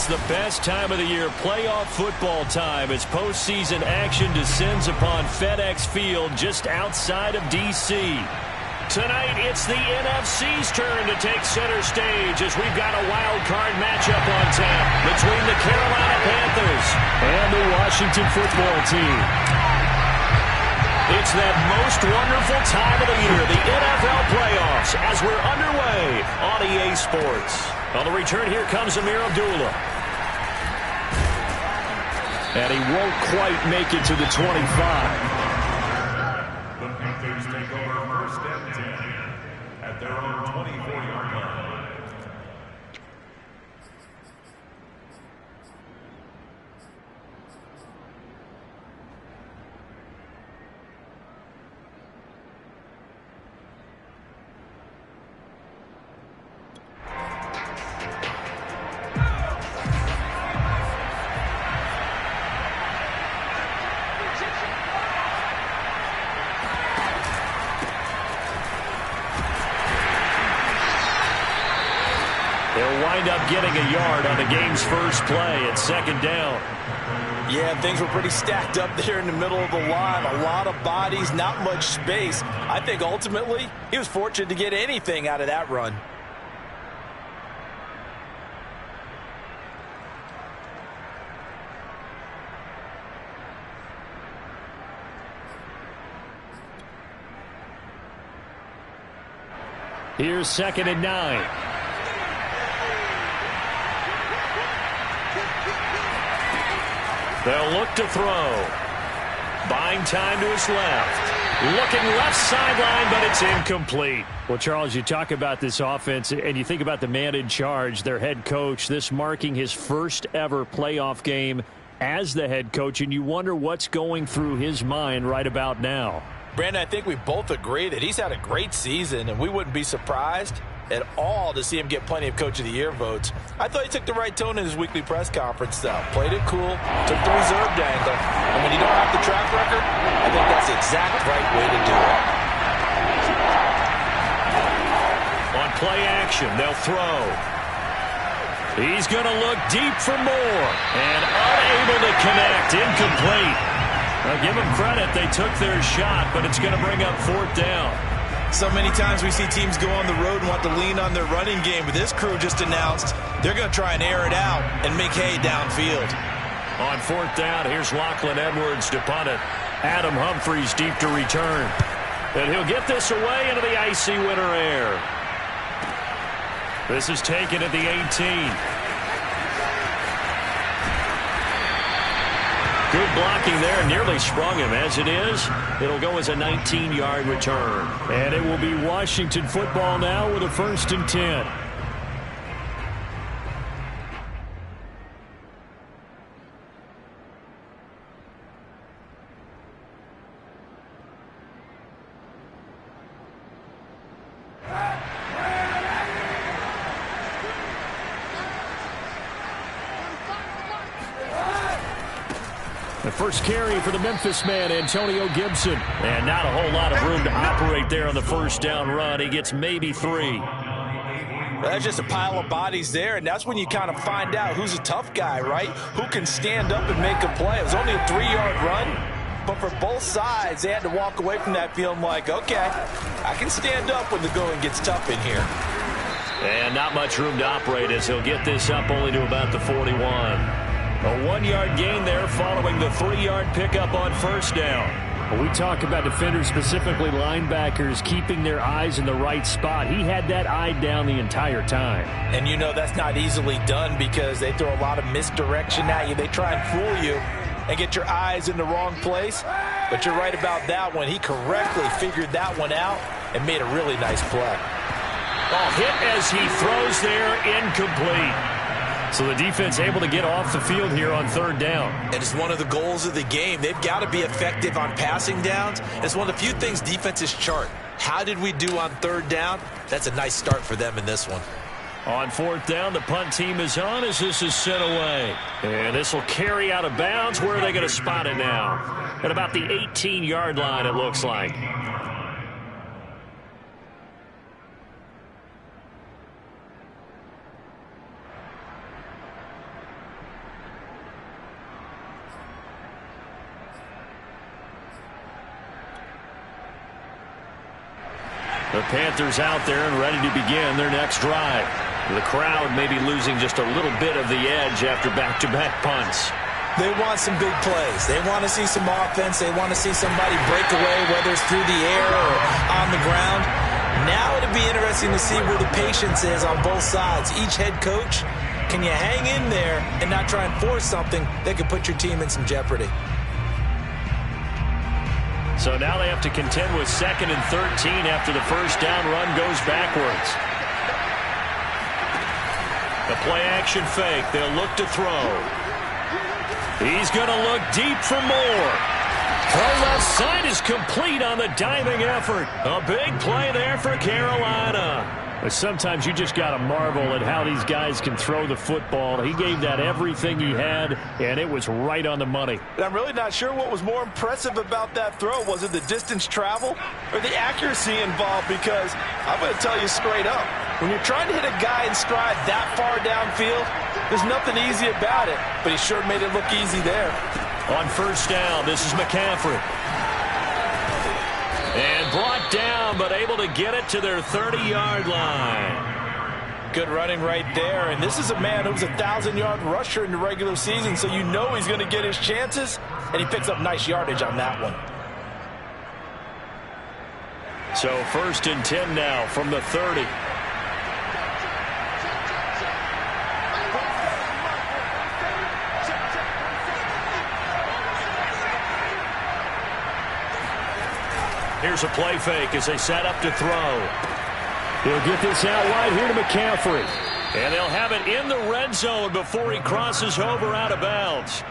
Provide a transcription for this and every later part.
the best time of the year, playoff football time, as postseason action descends upon FedEx Field just outside of D.C. Tonight, it's the NFC's turn to take center stage as we've got a wild card matchup on tap between the Carolina Panthers and the Washington football team. It's that most wonderful time of the year, the NFL playoffs, as we're underway on EA Sports. On the return, here comes Ameer Abdullah. And he won't quite make it to the 25. The Panthers take over first and 10 at their own 24-yard line. They'll wind up getting a yard on the game's first play at second down. Yeah, things were pretty stacked up there in the middle of the line. A lot of bodies, not much space. I think ultimately he was fortunate to get anything out of that run. Here's 2nd and 9. They'll look to throw. Buying time to his left. Looking left sideline, but it's incomplete. Well, Charles, you talk about this offense, and you think about the man in charge, their head coach, this marking his first ever playoff game as the head coach, and you wonder what's going through his mind right about now. Brandon, I think we both agree that he's had a great season, and we wouldn't be surprised at all to see him get plenty of Coach of the Year votes. I thought he took the right tone in his weekly press conference, though. Played it cool, took the reserved angle, and when you don't have the track record, I think that's the exact right way to do it. On play action, they'll throw. He's going to look deep for more, and unable to connect, incomplete. Now, give them credit, they took their shot, but it's going to bring up 4th down. So many times we see teams go on the road and want to lean on their running game, but this crew just announced they're going to try and air it out and make hay downfield. On 4th down, here's Lachlan Edwards to punt it. Adam Humphries deep to return. And he'll get this away into the icy winter air. This is taken at the 18. Good blocking there, nearly sprung him. As it is, it'll go as a 19-yard return. And it will be Washington football now with a 1st and 10. The first carry for the Memphis man, Antonio Gibson. And not a whole lot of room to operate there on the first down run. He gets maybe 3. That's just a pile of bodies there, and that's when you kind of find out who's a tough guy, right? Who can stand up and make a play. It was only a 3-yard run, but for both sides, they had to walk away from that feeling like, okay, I can stand up when the going gets tough in here. And not much room to operate as he'll get this up only to about the 41. A 1-yard gain there following the 3-yard pickup on first down. When we talk about defenders, specifically linebackers, keeping their eyes in the right spot, he had that eye down the entire time. And you know that's not easily done because they throw a lot of misdirection at you. They try and fool you and get your eyes in the wrong place. But you're right about that one. He correctly figured that one out and made a really nice play. Ball hit as he throws there, incomplete. So the defense able to get off the field here on 3rd down. And it's one of the goals of the game. They've got to be effective on passing downs. It's one of the few things defenses chart. How did we do on 3rd down? That's a nice start for them in this one. On 4th down, the punt team is on as this is sent away. And this will carry out of bounds. Where are they going to spot it now? At about the 18-yard line, it looks like. The Panthers out there and ready to begin their next drive. The crowd may be losing just a little bit of the edge after back-to-back punts. They want some big plays. They want to see some offense. They want to see somebody break away, whether it's through the air or on the ground. Now it'll be interesting to see where the patience is on both sides. Each head coach, can you hang in there and not try and force something that could put your team in some jeopardy? So now they have to contend with 2nd and 13 after the first down run goes backwards. The play-action fake. They'll look to throw. He's going to look deep for more. Throw left side is complete on the diving effort. A big play there for Carolina. But sometimes you just got to marvel at how these guys can throw the football. He gave that everything he had, and it was right on the money. And I'm really not sure what was more impressive about that throw. Was it the distance travel or the accuracy involved? Because I'm going to tell you straight up, when you're trying to hit a guy in stride that far downfield, there's nothing easy about it. But he sure made it look easy there. On first down, this is McCaffrey. And brought down, but able to get it to their 30-yard line. Good running right there. And this is a man who's a 1,000-yard rusher in the regular season, so you know he's going to get his chances. And he picks up nice yardage on that one. So 1st and 10 now from the 30. Here's a play fake as they set up to throw. He'll get this out wide here to McCaffrey. And they'll have it in the red zone before he crosses over out of bounds.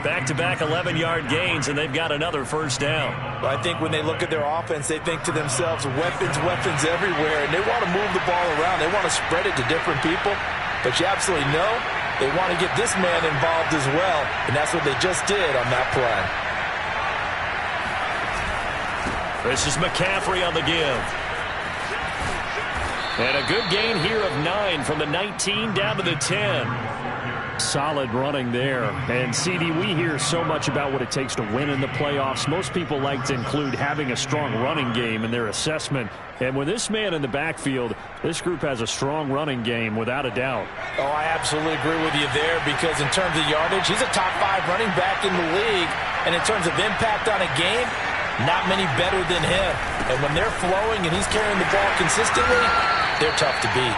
Back-to-back 11-yard gains, and they've got another first down. Well, I think when they look at their offense, they think to themselves, weapons, weapons everywhere. And they want to move the ball around. They want to spread it to different people. But you absolutely know they want to get this man involved as well. And that's what they just did on that play. This is McCaffrey on the give. And a good gain here of 9 from the 19 down to the 10. Solid running there. And, CD, we hear so much about what it takes to win in the playoffs. Most people like to include having a strong running game in their assessment. And with this man in the backfield, this group has a strong running game without a doubt. Oh, I absolutely agree with you there because in terms of yardage, he's a top 5 running back in the league. And in terms of impact on a game, not many better than him. And when they're flowing and he's carrying the ball consistently, they're tough to beat.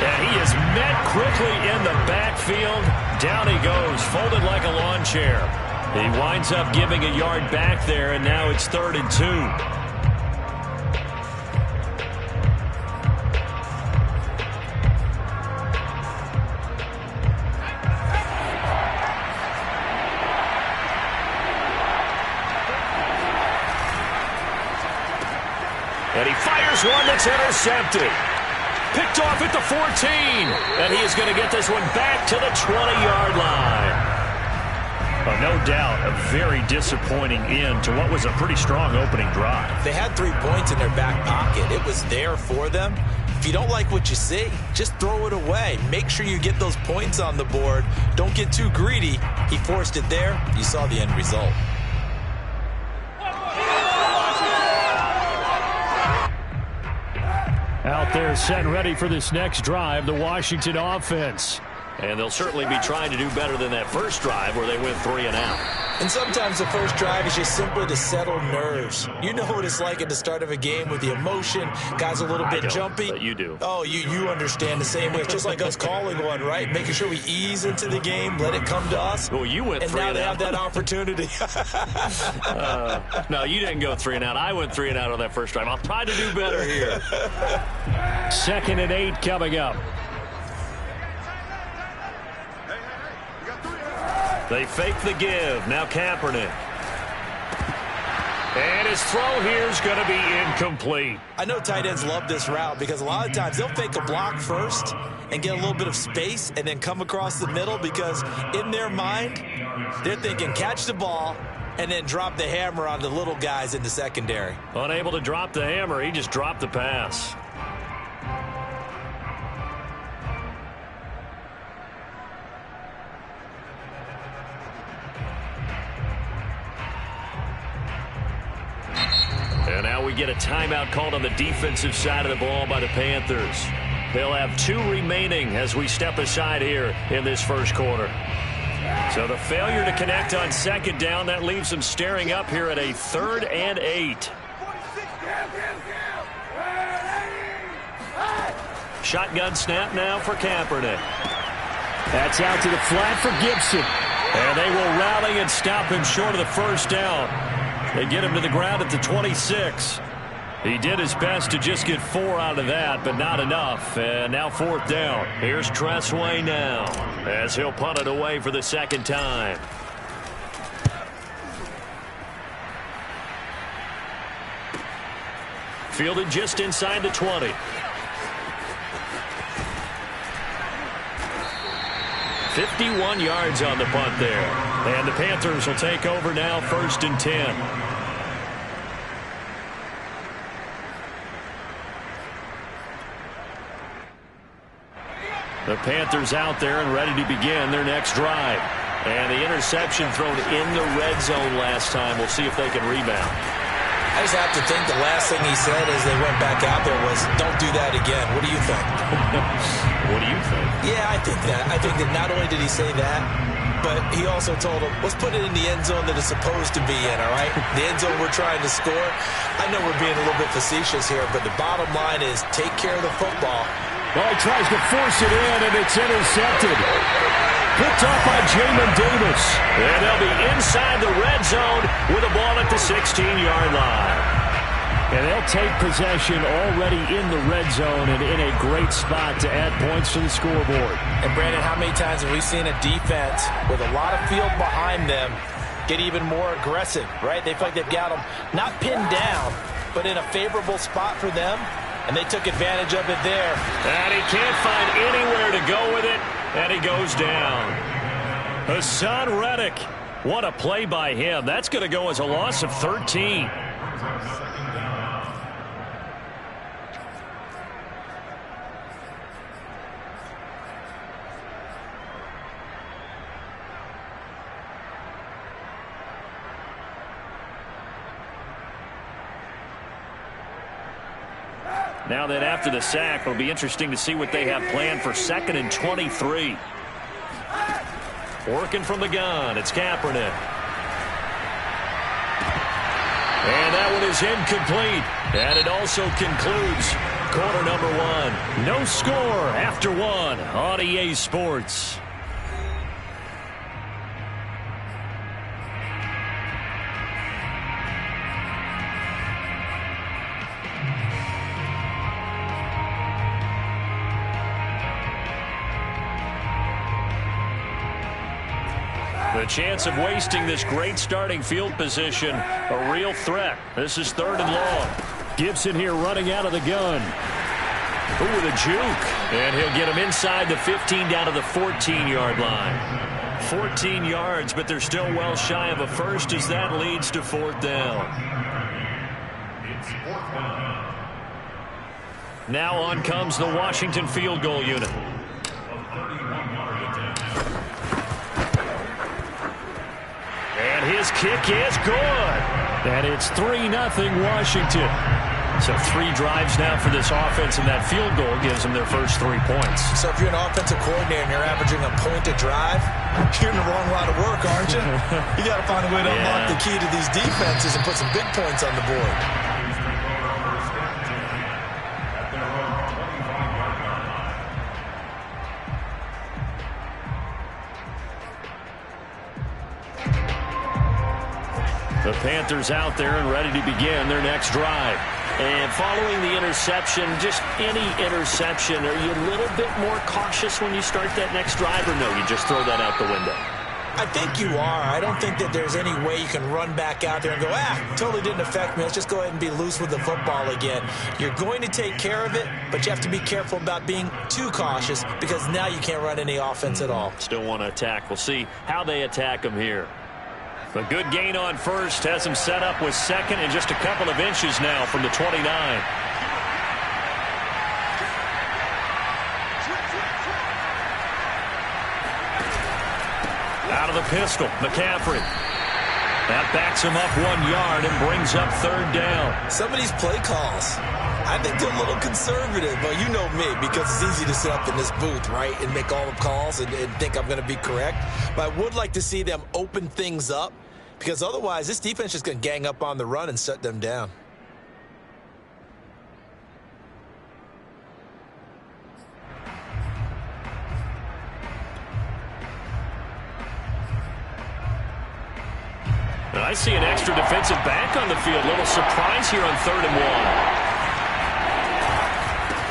And he is met quickly in the backfield. Down he goes, folded like a lawn chair. He winds up giving a yard back there, and now it's 3rd and 2. And he fires one that's intercepted. Picked off at the 14. And he is going to get this one back to the 20-yard line. No doubt a very disappointing end to what was a pretty strong opening drive. They had 3 points in their back pocket. It was there for them. If you don't like what you see, just throw it away. Make sure you get those points on the board. Don't get too greedy. He forced it there. You saw the end result. Out there set and ready for this next drive, the Washington offense. And they'll certainly be trying to do better than that first drive where they went 3 and out. And sometimes the first drive is just simply to settle nerves. You know what it's like at the start of a game with the emotion. Guys a little bit jumpy. But you do. Oh, you understand the same way. It's just like us calling one, right? Making sure we ease into the game, let it come to us. Well, you went 3 and out. And now they have that opportunity. No, you didn't go 3 and out. I went 3 and out on that first drive. I'll try to do better here. 2nd and 8 coming up. They fake the give. Now Kaepernick. And his throw here is going to be incomplete. I know tight ends love this route because a lot of times they'll fake a block first and get a little bit of space and then come across the middle because in their mind, they're thinking catch the ball and then drop the hammer on the little guys in the secondary. Unable to drop the hammer, he just dropped the pass. we get a timeout called on the defensive side of the ball by the Panthers. They'll have 2 remaining as we step aside here in this first quarter. So the failure to connect on second down, that leaves them staring up here at a 3rd and 8. Shotgun snap now for Kaepernick. That's out to the flat for Gibson. And they will rally and stop him short of the first down. They get him to the ground at the 26. He did his best to just get 4 out of that, but not enough. And now 4th down. Here's Tressway now as he'll punt it away for the 2nd time. Fielded just inside the 20. "51 yards on the punt there. And the Panthers will take over now, 1st and 10. The Panthers out there and ready to begin their next drive. And the interception thrown in the red zone last time. We'll see if they can rebound. I just have to think the last thing he said as they went back out there was, "Don't do that again." What do you think? What do you think? Yeah, I think that. I think that not only did he say that, but he also told him, let's put it in the end zone that it's supposed to be in, all right? The end zone we're trying to score. I know we're being a little bit facetious here, but the bottom line is take care of the football. Well, he tries to force it in, and it's intercepted. Picked up by Jamin Davis. And they'll be inside the red zone with a ball at the 16-yard line. And they'll take possession already in the red zone and in a great spot to add points to the scoreboard. And, Brandon, how many times have we seen a defense with a lot of field behind them get even more aggressive, right? They feel like they've got them not pinned down, but in a favorable spot for them. And they took advantage of it there. And he can't find anywhere to go with it. And he goes down. Hassan Reddick. What a play by him. That's going to go as a loss of 13. Now then, after the sack, it'll be interesting to see what they have planned for 2nd and 23. Working from the gun, it's Kaepernick. And that one is incomplete. And it also concludes quarter number 1. No score after 1 on EA Sports. The chance of wasting this great starting field position, a real threat. This is 3rd and long. Gibson here running out of the gun. Ooh, with a juke. And he'll get him inside the 15 down to the 14-yard line. 14 yards, but they're still well shy of a first as that leads to 4th down. It's 4th down. Now on comes the Washington field goal unit. And his kick is good. And it's 3-0 Washington. So 3 drives now for this offense, and that field goal gives them their first 3 points. So if you're an offensive coordinator and you're averaging a point a drive, you're in the wrong line of work, aren't you? You got to find a way to unlock the key to these defenses and put some big points on the board. The Panthers out there and ready to begin their next drive. And following the interception, just any interception, are you a little bit more cautious when you start that next drive, or no, you just throw that out the window? I think you are. I don't think that there's any way you can run back out there and go, totally didn't affect me. Let's just go ahead and be loose with the football again. You're going to take care of it, but you have to be careful about being too cautious because now you can't run any offense at all. Still want to attack. We'll see how they attack them here. A good gain on first has him set up with 2nd and just a couple of inches now from the 29. Out of the pistol, McCaffrey. That backs him up 1 yard and brings up 3rd down. Some of these play calls, I think they're a little conservative. But you know me, because it's easy to sit up in this booth, right, and make all the calls and think I'm going to be correct. But I would like to see them open things up, because otherwise this defense is going to gang up on the run and shut them down. And I see an extra defensive back on the field. Little surprise here on 3rd and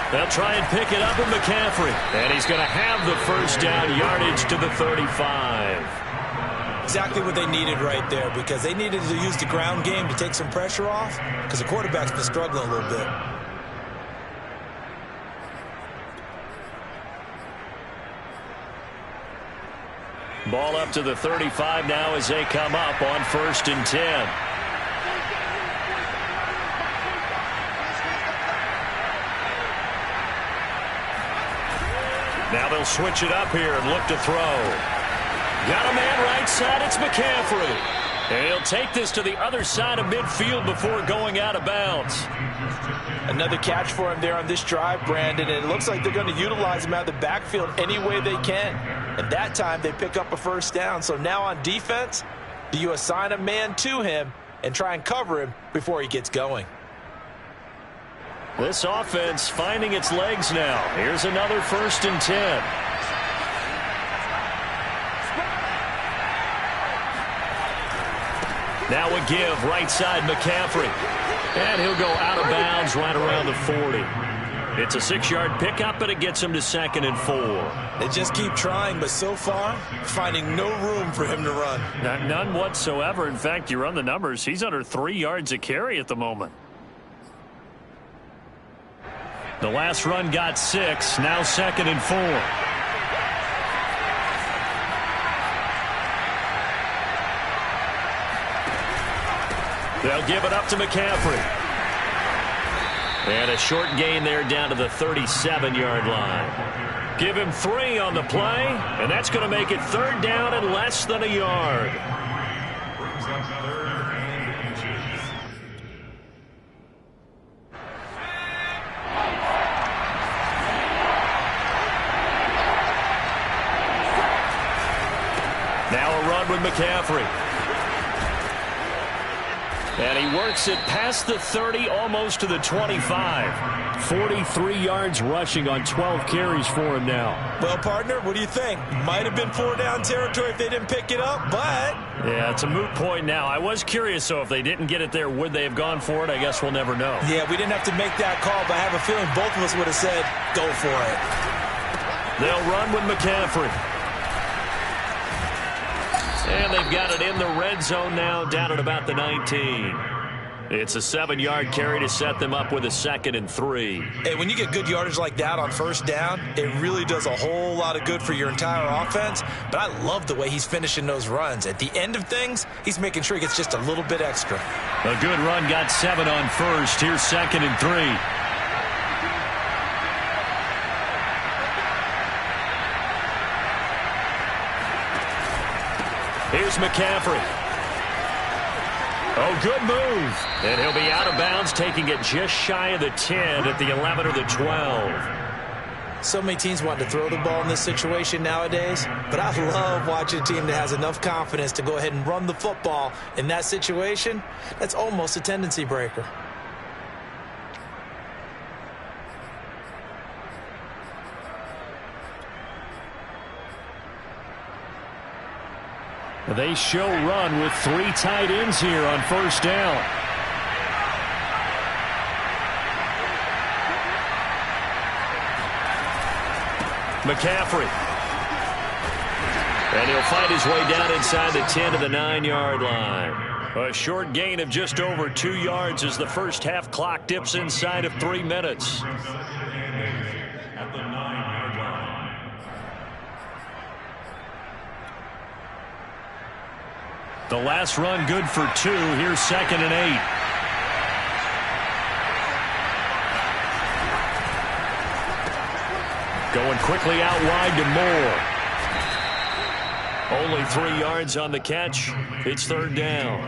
1. They'll try and pick it up with McCaffrey. And he's going to have the 1st down, yardage to the 35. Exactly what they needed right there, because they needed to use the ground game to take some pressure off, because the quarterback's been struggling a little bit. Ball up to the 35 now as they come up on 1st and 10. Now they'll switch it up here and look to throw. Got a man right side. It's McCaffrey. And he'll take this to the other side of midfield before going out of bounds. Another catch for him there on this drive, Brandon. And it looks like they're going to utilize him out of the backfield any way they can. And that time they pick up a 1st down. So now on defense, do you assign a man to him and try and cover him before he gets going? This offense finding its legs now. Here's another 1st and 10. Now a give, right side McCaffrey. And he'll go out of bounds right around the 40. It's a 6-yard pickup, and it gets him to 2nd and 4. They just keep trying, but so far, finding no room for him to run. None whatsoever. In fact, you run the numbers, he's under 3 yards a carry at the moment. The last run got 6, now 2nd and 4. They'll give it up to McCaffrey. And a short gain there down to the 37-yard line. Give him 3 on the play, and that's going to make it 3rd down and less than a yard. Brings up 3rd and inches. Now a run with McCaffrey. And he works it past the 30, almost to the 25. 43 yards rushing on 12 carries for him now. Well, partner, what do you think? Might have been 4-down territory if they didn't pick it up, but... Yeah, it's a moot point now. I was curious, so if they didn't get it there, would they have gone for it? I guess we'll never know. Yeah, we didn't have to make that call, but I have a feeling both of us would have said, go for it. They'll run with McCaffrey. And they've got it in the red zone now, down at about the 19. It's a 7-yard carry to set them up with a 2nd and 3. Hey, when you get good yardage like that on 1st down, it really does a whole lot of good for your entire offense. But I love the way he's finishing those runs. At the end of things, he's making sure he gets just a little bit extra. A good run, got 7 on 1st. Here's 2nd and 3. Here's McCaffrey. Oh, good move. And he'll be out of bounds, taking it just shy of the 10 at the 11 or the 12. So many teams want to throw the ball in this situation nowadays, but I love watching a team that has enough confidence to go ahead and run the football in that situation. That's almost a tendency breaker. They show run with 3 tight ends here on 1st down. McCaffrey. And he'll find his way down inside the 10 to the 9-yard line. A short gain of just over 2 yards as the first half clock dips inside of 3 minutes. At the 9-yard line. The last run good for 2. Here's 2nd and 8. Going quickly out wide to Moore. Only 3 yards on the catch. It's third down.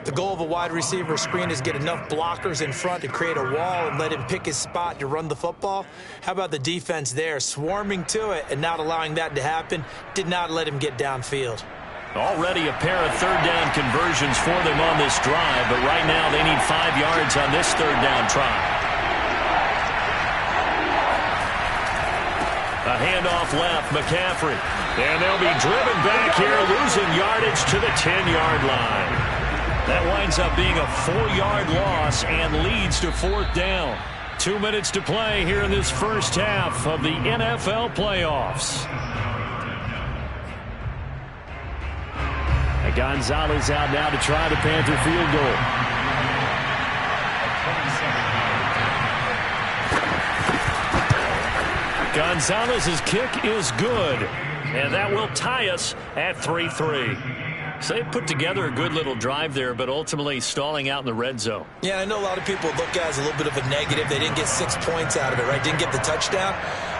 The goal of a wide receiver screen is get enough blockers in front to create a wall and let him pick his spot to run the football. How about the defense there, swarming to it and not allowing that to happen? Did not let him get downfield. Already a pair of third down conversions for them on this drive, but right now they need 5 yards on this third down try. A handoff left, McCaffrey. And they'll be driven back here, losing yardage to the 10-yard line. That winds up being a 4-yard loss and leads to fourth down. 2 minutes to play here in this first half of the NFL playoffs. And Gonzalez out now to try the Panther field goal. Gonzalez's kick is good, and that will tie us at 3-3. So they put together a good little drive there, but ultimately stalling out in the red zone. Yeah, I know a lot of people look at it as a little bit of a negative. They didn't get 6 points out of it, right? Didn't get the touchdown.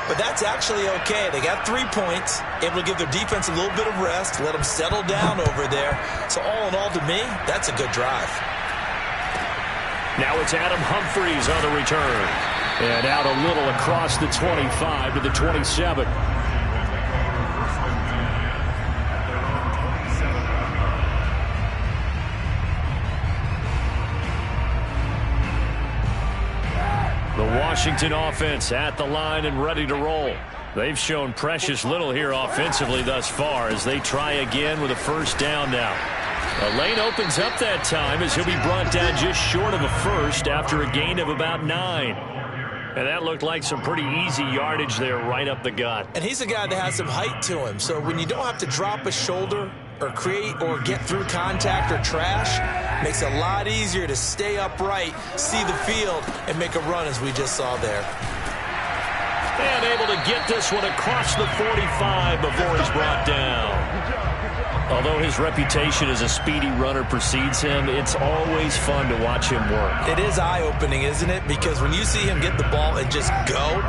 But that's actually okay. They got 3 points, able to give their defense a little bit of rest, let them settle down over there. So all in all, to me, that's a good drive. Now it's Adam Humphries on the return. And out a little across the 25 to the 27. The Washington offense at the line and ready to roll. They've shown precious little here offensively thus far as they try again with a first down now. A lane opens up that time as he'll be brought down just short of a first after a gain of about 9. And that looked like some pretty easy yardage there right up the gut. And he's a guy that has some height to him. So when you don't have to drop a shoulder or create or get through contact or trash, makes it a lot easier to stay upright, see the field, and make a run as we just saw there. And able to get this one across the 45 before he's brought down. Although his reputation as a speedy runner precedes him, it's always fun to watch him work. It is eye-opening, isn't it? Because when you see him get the ball and just go,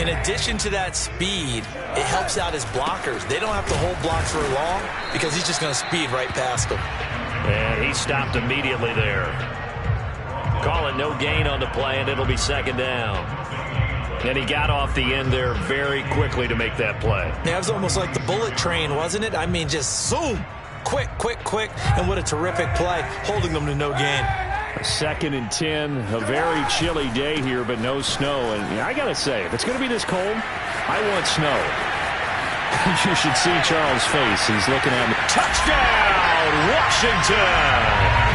in addition to that speed, it helps out his blockers. They don't have to hold blocks for long because he's just going to speed right past them. And he stopped immediately there. Call it no gain on the play, and it'll be second down. And he got off the end there very quickly to make that play. Yeah, it was almost like the bullet train, wasn't it? I mean, just zoom, quick, quick, quick, and what a terrific play, holding them to no gain. 2nd and 10, a very chilly day here, but no snow. And I got to say, if it's going to be this cold, I want snow. You should see Charles' face. He's looking at me. Touchdown, Washington!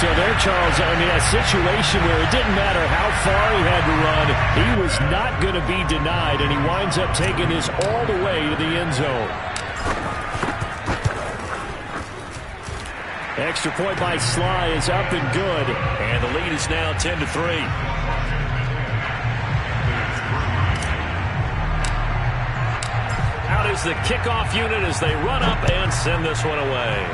So there, Charles, I mean, a situation where it didn't matter how far he had to run, he was not going to be denied, and he winds up taking this all the way to the end zone. Extra point by Sly is up and good, and the lead is now 10-3. Out is the kickoff unit as they run up and send this one away.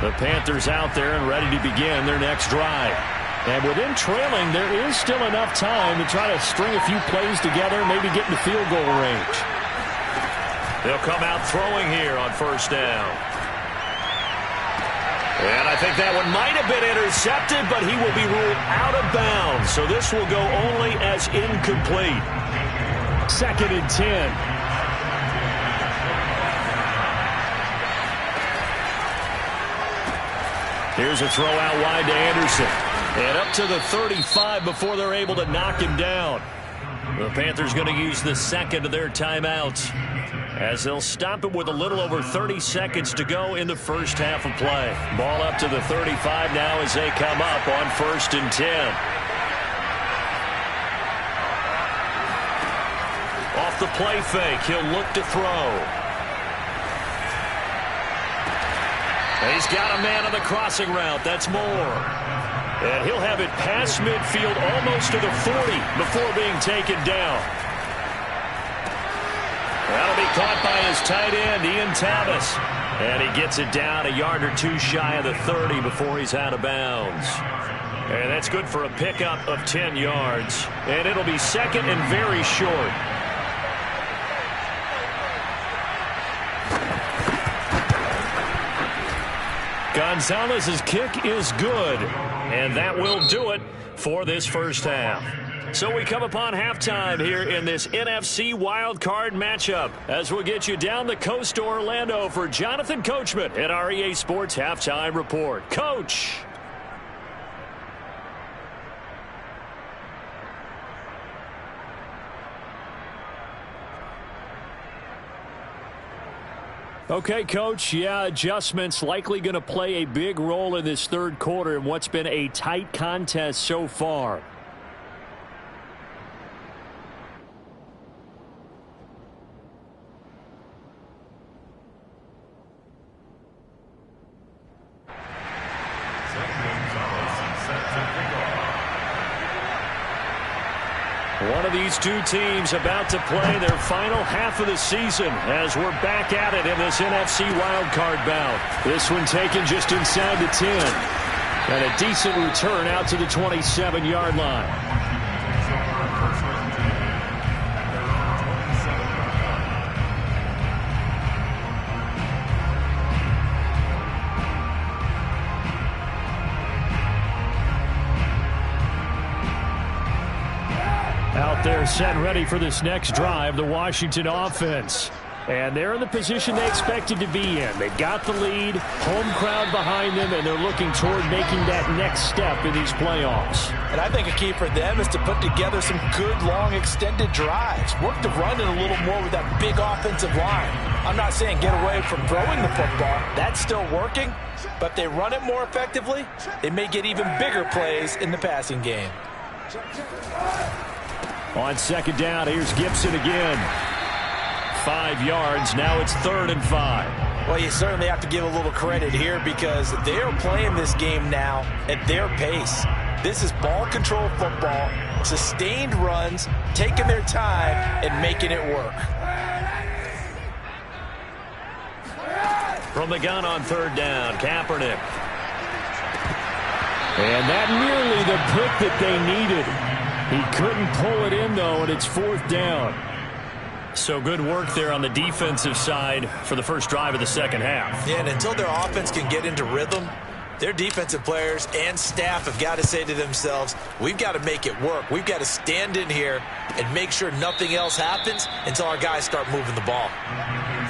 The Panthers out there and ready to begin their next drive. And with them trailing, there is still enough time to try to string a few plays together, maybe get in the field goal range. They'll come out throwing here on first down. And I think that one might have been intercepted, but he will be ruled out of bounds. So this will go only as incomplete. 2nd and 10. Here's a throw out wide to Anderson. And up to the 35 before they're able to knock him down. The Panthers going to use the second of their timeouts as they'll stop it with a little over 30 seconds to go in the first half of play. Ball up to the 35 now as they come up on 1st and 10. Off the play fake, he'll look to throw. He's got a man on the crossing route. That's Moore. And he'll have it past midfield almost to the 40 before being taken down. That'll be caught by his tight end, Ian Thomas. And he gets it down a yard or two shy of the 30 before he's out of bounds. And that's good for a pickup of 10 yards. And it'll be second and very short. Gonzalez's kick is good, and that will do it for this first half. So we come upon halftime here in this NFC wildcard matchup as we'll get you down the coast to Orlando for Jonathan Coachman at our EA Sports Halftime Report. Coach. Okay, Coach, yeah, adjustments likely going to play a big role in this third quarter in what's been a tight contest so far. One of these two teams about to play their final half of the season as we're back at it in this NFC wildcard bout. This one taken just inside the 10. And a decent return out to the 27-yard line. Out there set ready for this next drive, the Washington offense. And they're in the position they expected to be in. They've got the lead, home crowd behind them, and they're looking toward making that next step in these playoffs. And I think a key for them is to put together some good, long, extended drives. Work the run in a little more with that big offensive line. I'm not saying get away from throwing the football. That's still working. But if they run it more effectively, they may get even bigger plays in the passing game. On second down, here's Gibson again. 5 yards. Now it's 3rd and 5. Well, you certainly have to give a little credit here because they're playing this game now at their pace. This is ball control football, sustained runs, taking their time and making it work. From the gun on 3rd down, Kaepernick. And that nearly the pick that they needed. He couldn't pull it in, though, and it's 4th down. So good work there on the defensive side for the first drive of the second half. Yeah, and until their offense can get into rhythm, their defensive players and staff have got to say to themselves, we've got to make it work. We've got to stand in here and make sure nothing else happens until our guys start moving the ball.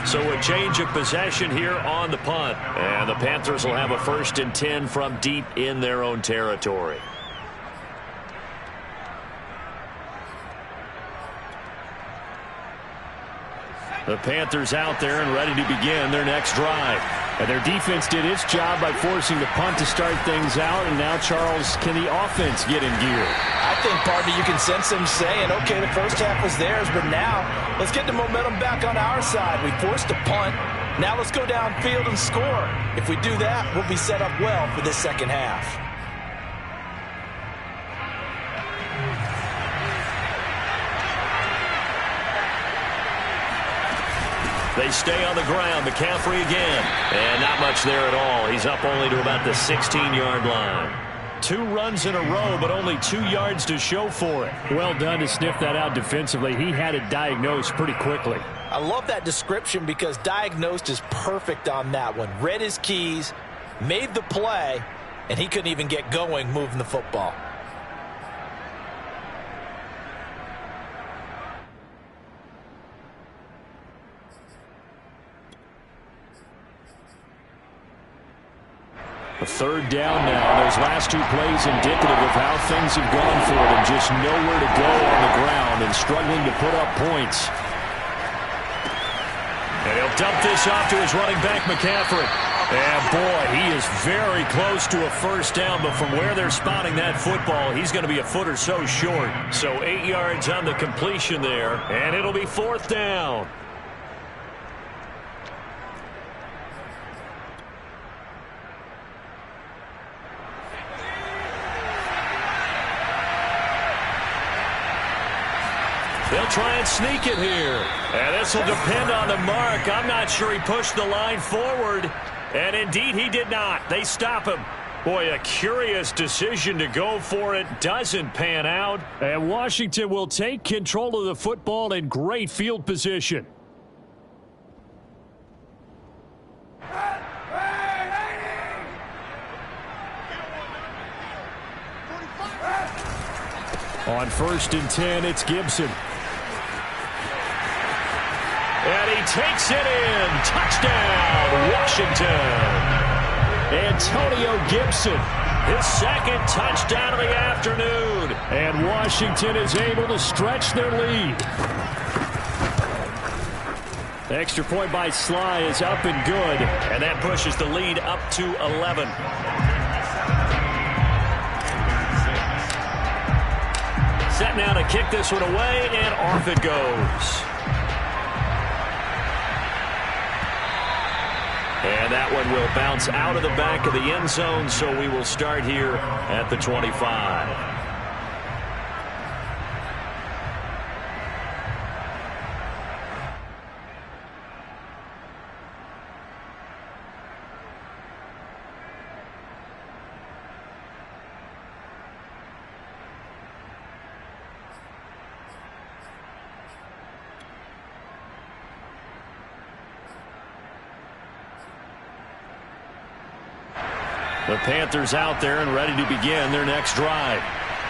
So a change of possession here on the punt. And the Panthers will have a 1st and 10 from deep in their own territory. The Panthers out there and ready to begin their next drive. And their defense did its job by forcing the punt to start things out. And now, Charles, can the offense get in gear? I think, partner, you can sense them saying, okay, the first half was theirs, but now let's get the momentum back on our side. We forced a punt. Now let's go downfield and score. If we do that, we'll be set up well for this second half. They stay on the ground. McCaffrey again. And not much there at all. He's up only to about the 16-yard line. 2 runs in a row, but only 2 yards to show for it. Well done to sniff that out defensively. He had it diagnosed pretty quickly. I love that description because diagnosed is perfect on that one. Read his keys, made the play, and he couldn't even get going moving the football. A 3rd down now. Those last 2 plays indicative of how things have gone for them. Just nowhere to go on the ground and struggling to put up points. And he'll dump this off to his running back, McCaffrey. And, boy, he is very close to a first down, but from where they're spotting that football, he's going to be a foot or so short. So 8 yards on the completion there, and it'll be fourth down. They'll try and sneak it here. And this will depend on the mark. I'm not sure he pushed the line forward. And indeed, he did not. They stop him. Boy, a curious decision to go for it. Doesn't pan out. And Washington will take control of the football in great field position. On 1st and 10, it's Gibson. And he takes it in. Touchdown, Washington. Antonio Gibson, his second touchdown of the afternoon. And Washington is able to stretch their lead. The extra point by Sly is up and good. And that pushes the lead up to 11. Set now to kick this one away, and off it goes. And that one will bounce out of the back of the end zone, so we will start here at the 25. The Panthers out there and ready to begin their next drive.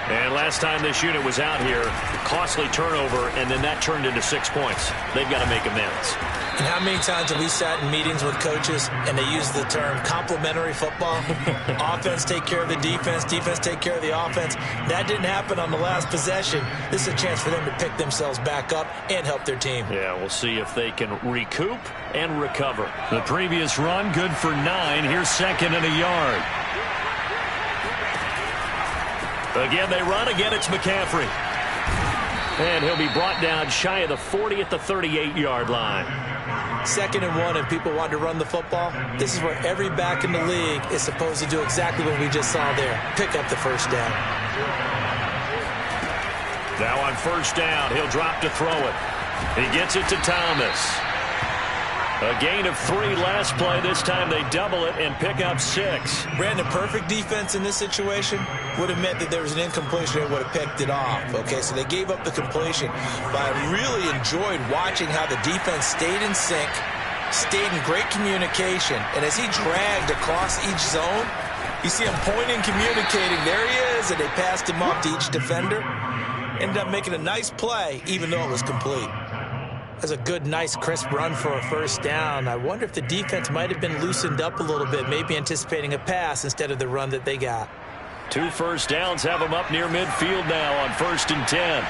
And last time this unit was out here, costly turnover, and then that turned into 6 points. They've got to make amends. And how many times have we sat in meetings with coaches and they use the term complementary football? Offense take care of the defense, defense take care of the offense. That didn't happen on the last possession. This is a chance for them to pick themselves back up and help their team. Yeah, we'll see if they can recoup and recover. The previous run, good for 9. Here's 2nd and a yard. Again, they run. Again, it's McCaffrey. And he'll be brought down shy of the 40 at the 38-yard line. 2nd and 1, and people want to run the football. This is where every back in the league is supposed to do exactly what we just saw there. Pick up the first down. Now on 1st down, he'll drop to throw it. He gets it to Thomas. A gain of 3 last play. This time they double it and pick up 6. Brandon, perfect defense in this situation would have meant that there was an incompletion and would have picked it off. Okay, so they gave up the completion. But I really enjoyed watching how the defense stayed in sync, stayed in great communication. And as he dragged across each zone, you see him pointing, communicating. There he is, and they passed him off to each defender. Ended up making a nice play, even though it was complete. That's a good, nice, crisp run for a first down. I wonder if the defense might have been loosened up a little bit, maybe anticipating a pass instead of the run that they got. 2 first downs have them up near midfield now on 1st and 10.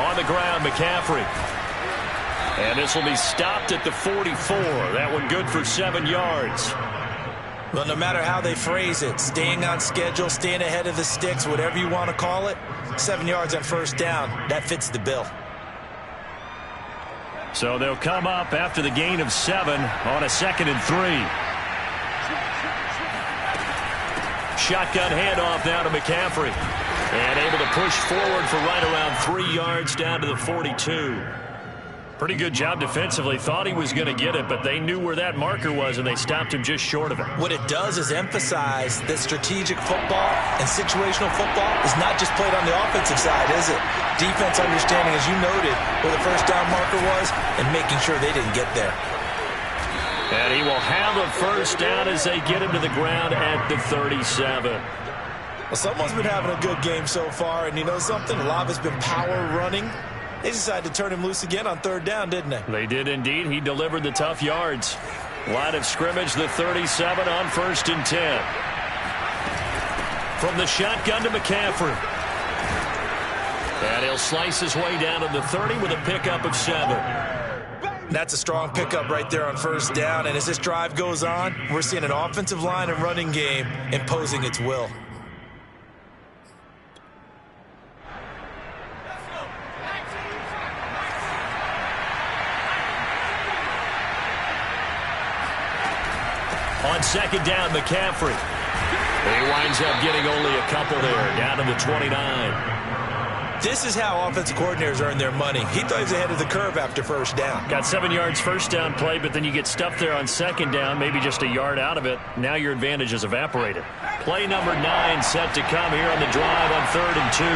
On the ground, McCaffrey. And this will be stopped at the 44. That one good for 7 yards. Well, no matter how they phrase it, staying on schedule, staying ahead of the sticks, whatever you want to call it, 7 yards on first down, that fits the bill. So they'll come up after the gain of 7 on a 2nd and 3. Shotgun handoff now to McCaffrey. And able to push forward for right around 3 yards down to the 42. Pretty good job defensively. Thought he was going to get it, but they knew where that marker was, and they stopped him just short of it. What it does is emphasize that strategic football and situational football is not just played on the offensive side, is it? Defense understanding, as you noted, where the first down marker was and making sure they didn't get there. And he will have a first down as they get him to the ground at the 37. Well, someone's been having a good game so far, and you know something? A lot of it's been power running. They decided to turn him loose again on 3rd down, didn't they? They did indeed. He delivered the tough yards. Line of scrimmage, the 37 on 1st and 10. From the shotgun to McCaffrey. And he'll slice his way down to the 30 with a pickup of 7. That's a strong pickup right there on first down. And as this drive goes on, we're seeing an offensive line and running game imposing its will. On second down, McCaffrey. He winds up getting only a couple there, down to the 29. This is how offensive coordinators earn their money. He thought he was ahead of the curve after first down. Got 7 yards first down play, but then you get stuffed there on second down, maybe just a yard out of it. Now your advantage has evaporated. Play number 9 set to come here on the drive on 3rd and 2.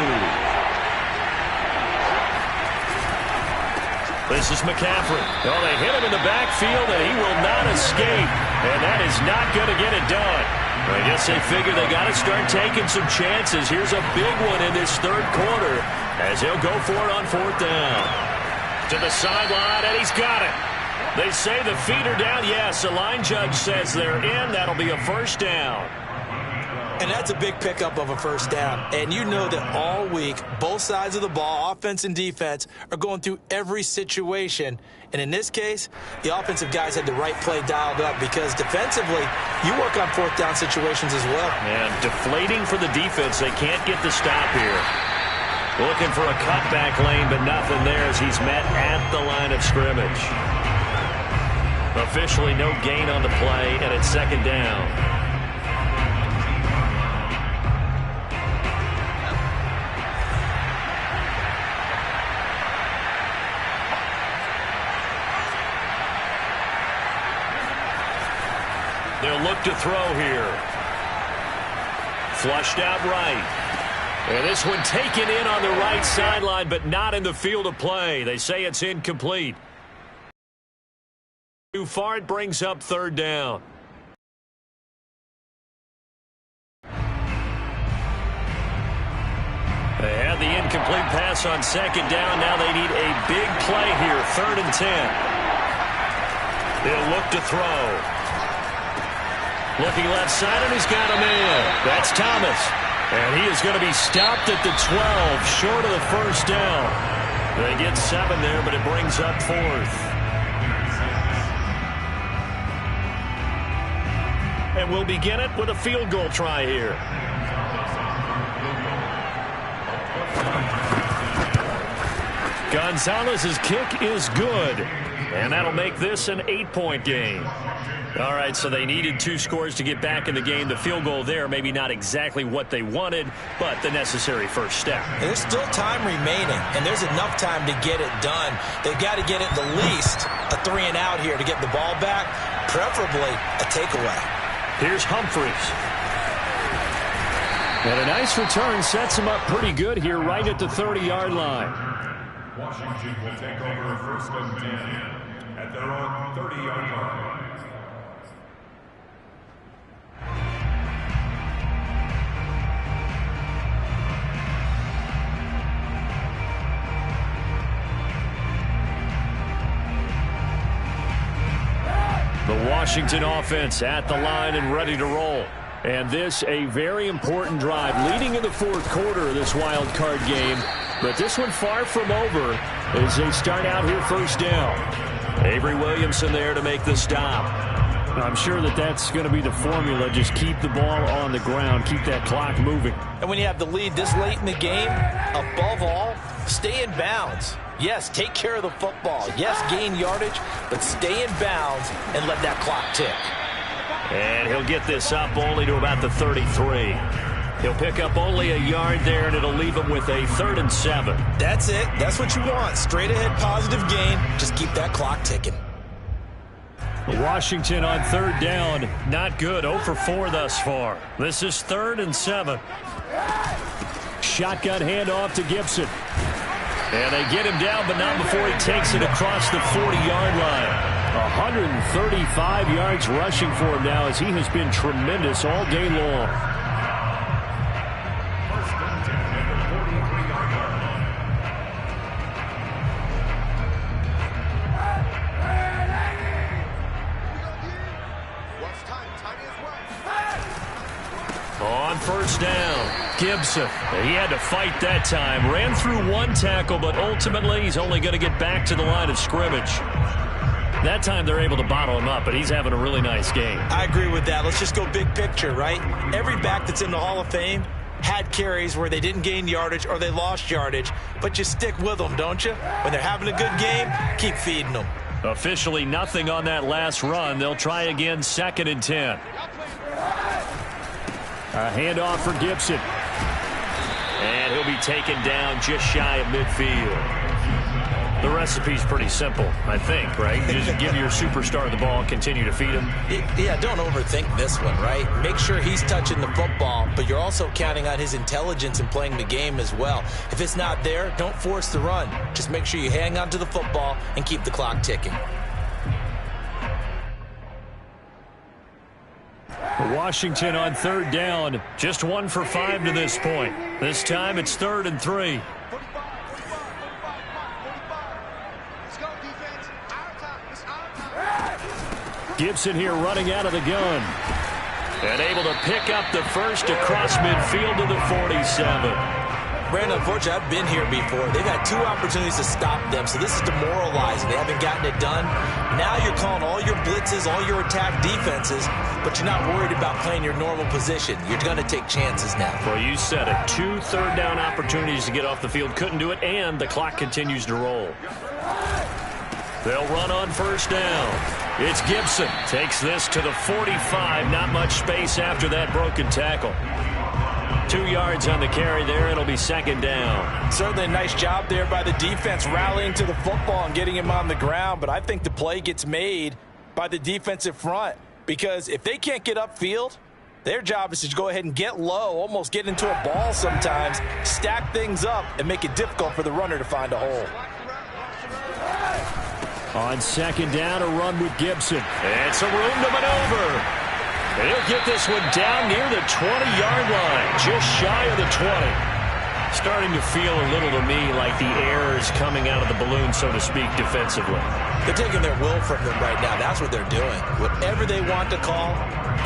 This is McCaffrey. Oh, they hit him in the backfield, and he will not escape. And that is not going to get it done. I guess they figure they got to start taking some chances. Here's a big one in this third quarter as he'll go for it on 4th down. To the sideline, and he's got it. They say the feet are down. Yes, the line judge says they're in. That'll be a first down. And that's a big pickup of a first down. And you know that all week, both sides of the ball, offense and defense, are going through every situation. And in this case, the offensive guys had the right play dialed up because defensively, you work on 4th down situations as well. And deflating for the defense. They can't get the stop here. Looking for a cutback lane, but nothing there as he's met at the line of scrimmage. Officially no gain on the play, and it's second down. They'll look to throw here. Flushed out right. And this one taken in on the right sideline, but not in the field of play. They say it's incomplete. Too far, it brings up 3rd down. They had the incomplete pass on second down. Now they need a big play here, 3rd and 10. They'll look to throw. Looking left side, and he's got a man. That's Thomas. And he is going to be stopped at the 12, short of the first down. They get 7 there, but it brings up 4th. And we'll begin it with a field goal try here. Gonzalez's kick is good. And that'll make this an 8-point game. All right, so they needed 2 scores to get back in the game. The field goal there, maybe not exactly what they wanted, but the necessary first step. There's still time remaining, and there's enough time to get it done. They've got to get at the least a 3-and-out here to get the ball back, preferably a takeaway. Here's Humphries. And a nice return sets him up pretty good here right at the 30-yard line. Washington will take over 1st and 10 at their own 30-yard line. The Washington offense at the line and ready to roll. And this a very important drive leading in the 4th quarter of this wild card game. But this one far from over as they start out here first down. Avery Williamson there to make the stop. I'm sure that that's going to be the formula. Just keep the ball on the ground. Keep that clock moving. And when you have the lead this late in the game, above all, stay in bounds. Yes, take care of the football. Yes, gain yardage, but stay in bounds and let that clock tick. And he'll get this up only to about the 33. He'll pick up only a yard there, and it'll leave him with a 3rd and 7. That's it. That's what you want. Straight ahead positive gain. Just keep that clock ticking. Washington on 3rd down. Not good. 0 for 4 thus far. This is 3rd and 7. Shotgun handoff to Gibson. And they get him down, but not before he takes it across the 40-yard line. 135 yards rushing for him now as he has been tremendous all day long. On first down, Gibson. He had to fight that time. Ran through one tackle, but ultimately he's only going to get back to the line of scrimmage. That time they're able to bottle him up, but he's having a really nice game. I agree with that. Let's just go big picture, right? Every back that's in the Hall of Fame had carries where they didn't gain yardage or they lost yardage, but you stick with them, don't you? When they're having a good game, keep feeding them. Officially nothing on that last run. They'll try again, 2nd and 10. A handoff for Gibson. And he'll be taken down just shy of midfield. The recipe's pretty simple, I think, right? You just give your superstar the ball, continue to feed him. Yeah, don't overthink this one, right? Make sure he's touching the football, but you're also counting on his intelligence in playing the game as well. If it's not there, don't force the run. Just make sure you hang on to the football and keep the clock ticking. Washington on 3rd down. Just 1 for 5 to this point. This time it's 3rd and 3. Gibson here running out of the gun. And able to pick up the first across midfield to the 47. Brandon, unfortunately, I've been here before. They've had 2 opportunities to stop them, so this is demoralizing. They haven't gotten it done. Now you're calling all your blitzes, all your attack defenses, but you're not worried about playing your normal position. You're going to take chances now. Well, you said it. 2 third-down opportunities to get off the field. Couldn't do it, and the clock continues to roll. They'll run on first down. It's Gibson. Takes this to the 45. Not much space after that broken tackle. 2 yards on the carry there. It'll be 2nd down. Certainly a nice job there by the defense rallying to the football and getting him on the ground. But I think the play gets made by the defensive front. Because if they can't get upfield, their job is to go ahead and get low, almost get into a ball sometimes, stack things up, and make it difficult for the runner to find a hole. On 2nd down, a run with Gibson. It's a room to maneuver. And he'll get this one down near the 20-yard line, just shy of the 20. Starting to feel a little to me like the air is coming out of the balloon, so to speak, defensively. They're taking their will from them right now. That's what they're doing. Whatever they want to call,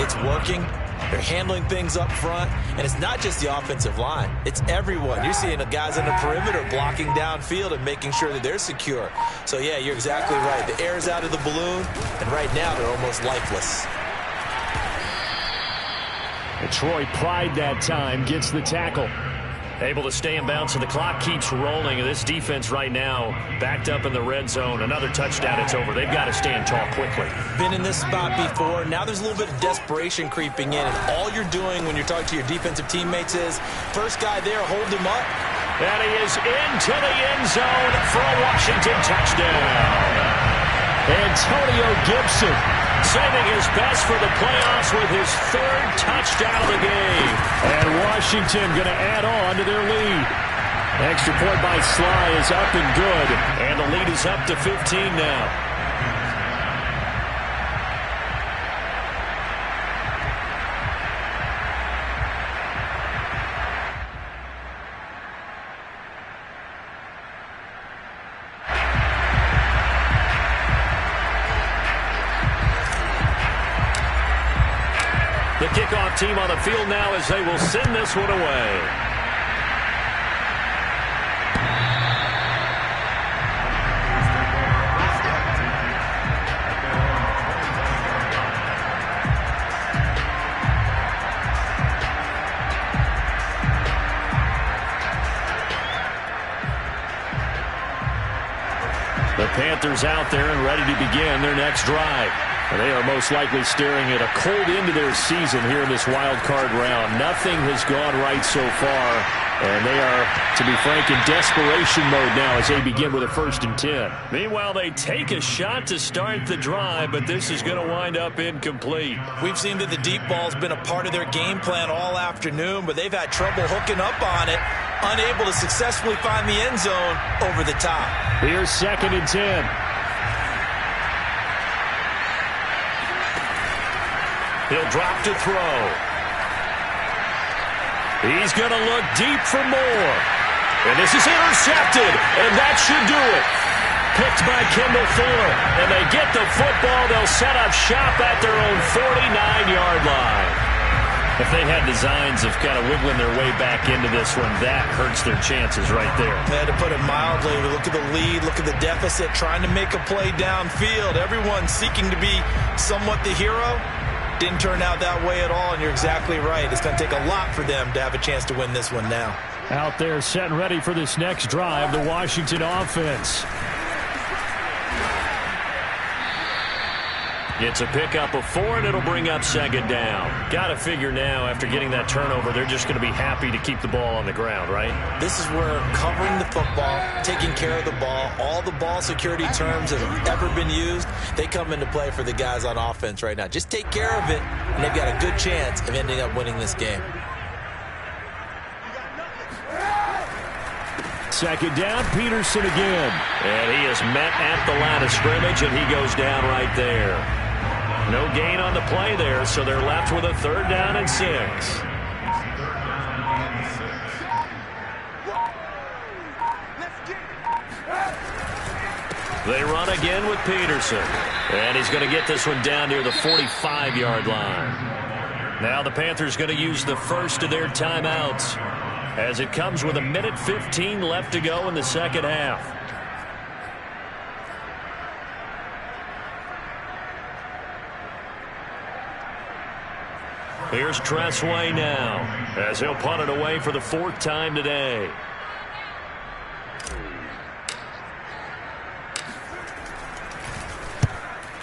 it's working. They're handling things up front, and it's not just the offensive line. It's everyone. You're seeing the guys on the perimeter blocking downfield and making sure that they're secure. So, yeah, you're exactly right. The air's out of the balloon, and right now they're almost lifeless. And Troy Pride that time gets the tackle. Able to stay in bounds, and the clock keeps rolling. And this defense right now backed up in the red zone. Another touchdown, it's over. They've got to stand tall quickly. Been in this spot before. Now there's a little bit of desperation creeping in. And all you're doing when you're talking to your defensive teammates is, first guy there, hold him up. And he is into the end zone for a Washington touchdown. Antonio Gibson saving his best for the playoffs with his 3rd touchdown of the game. And Washington going to add on to their lead. Extra point by Sly is up and good. And the lead is up to 15 now. The kickoff team on the field now as they will send this one away. The Panthers out there and ready to begin their next drive. And they are most likely staring at a cold end to their season here in this wild card round. Nothing has gone right so far, and they are, to be frank, in desperation mode now as they begin with a 1st and 10. Meanwhile, they take a shot to start the drive, but this is going to wind up incomplete. We've seen that the deep ball's been a part of their game plan all afternoon, but they've had trouble hooking up on it, unable to successfully find the end zone over the top. Here's 2nd and 10. He'll drop to throw. He's going to look deep for more. And this is intercepted, and that should do it. Picked by Kendall Fuller, and they get the football. They'll set up shop at their own 49-yard line. If they had designs of kind of wiggling their way back into this one, that hurts their chances right there. They had to put it mildly. Look at the lead, look at the deficit, trying to make a play downfield. Everyone seeking to be somewhat the hero. Didn't turn out that way at all, and you're exactly right. It's going to take a lot for them to have a chance to win this one now. Out there set and ready for this next drive, the Washington offense. It's a pickup of 4, and it'll bring up second down. Got to figure now, after getting that turnover, they're just going to be happy to keep the ball on the ground, right? This is where covering the football, taking care of the ball, all the ball security terms that have ever been used, they come into play for the guys on offense right now. Just take care of it, and they've got a good chance of ending up winning this game. Second down, Peterson again. And he is met at the line of scrimmage, and he goes down right there. No gain on the play there, so they're left with a 3rd down and 6. They run again with Peterson. And he's going to get this one down near the 45-yard line. Now the Panthers going to use the first of their timeouts, as it comes with 1:15 left to go in the second half. Here's Tressway now, as he'll punt it away for the 4th time today.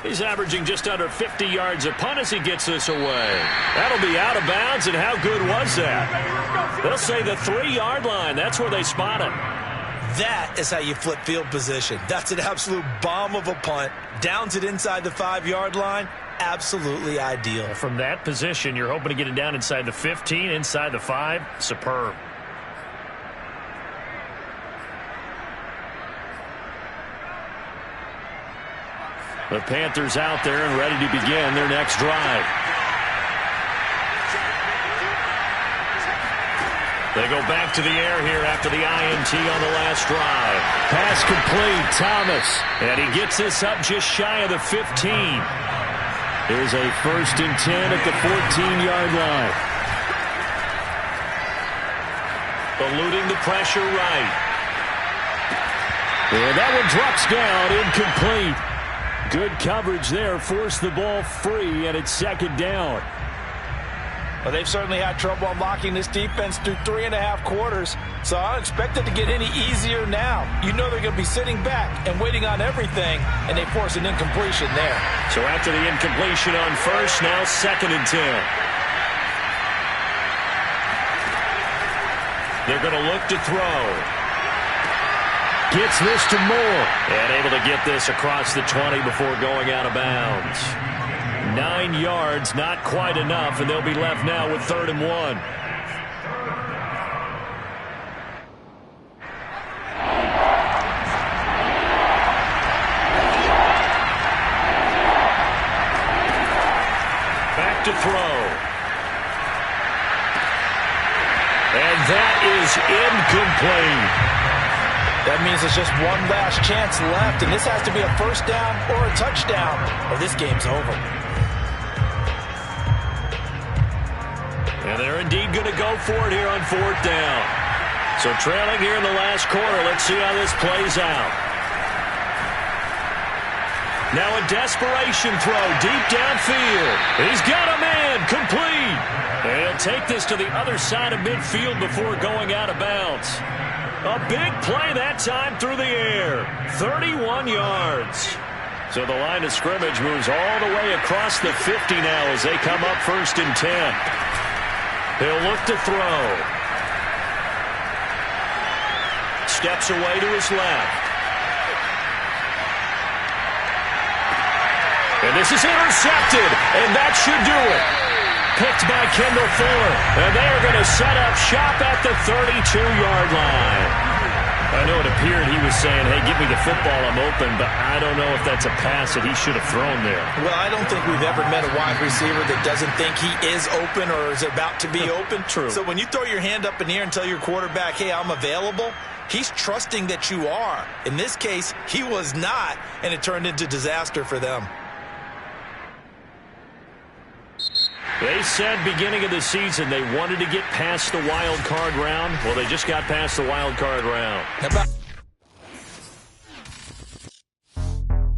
He's averaging just under 50 yards a punt as he gets this away. That'll be out of bounds, and how good was that? They'll say the 3-yard line. That's where they spot him. That is how you flip field position. That's an absolute bomb of a punt. Downs it inside the 5-yard line. Absolutely ideal. From that position, you're hoping to get it down inside the 15, inside the 5. Superb. The Panthers out there and ready to begin their next drive. They go back to the air here after the INT on the last drive. Pass complete, Thomas. And he gets this up just shy of the 15. Here's a 1st and 10 at the 14-yard line. Eluding the pressure right. And that one drops down, incomplete. Good coverage there, forced the ball free, and it's 2nd down. Well, they've certainly had trouble unlocking this defense through 3.5 quarters, so I don't expect it to get any easier now. You know they're going to be sitting back and waiting on everything, and they force an incompletion there. So after the incompletion on 1st, now 2nd and 10. They're going to look to throw. Gets this to Moore. And able to get this across the 20 before going out of bounds. 9 yards, not quite enough, and they'll be left now with 3rd and 1. Back to throw. And that is incomplete. That means there's just one last chance left, and this has to be a 1st down or a touchdown, or this game's over. And they're indeed going to go for it here on 4th down. So trailing here in the last quarter. Let's see how this plays out. Now a desperation throw deep downfield. He's got a man, complete. And he'll take this to the other side of midfield before going out of bounds. A big play that time through the air. 31 yards. So the line of scrimmage moves all the way across the 50 now as they come up 1st and 10. He'll look to throw. Steps away to his left. And this is intercepted, and that should do it. Picked by Kendall Fuller. And they are going to set up shop at the 32-yard line. I know it appeared he was saying, hey, give me the football, I'm open, but I don't know if that's a pass that he should have thrown there. Well, I don't think we've ever met a wide receiver that doesn't think he is open or is about to be open. True. So when you throw your hand up in the air and tell your quarterback, hey, I'm available, he's trusting that you are. In this case, he was not, and it turned into disaster for them. They said beginning of the season they wanted to get past the wild card round. Well, they just got past the wild card round.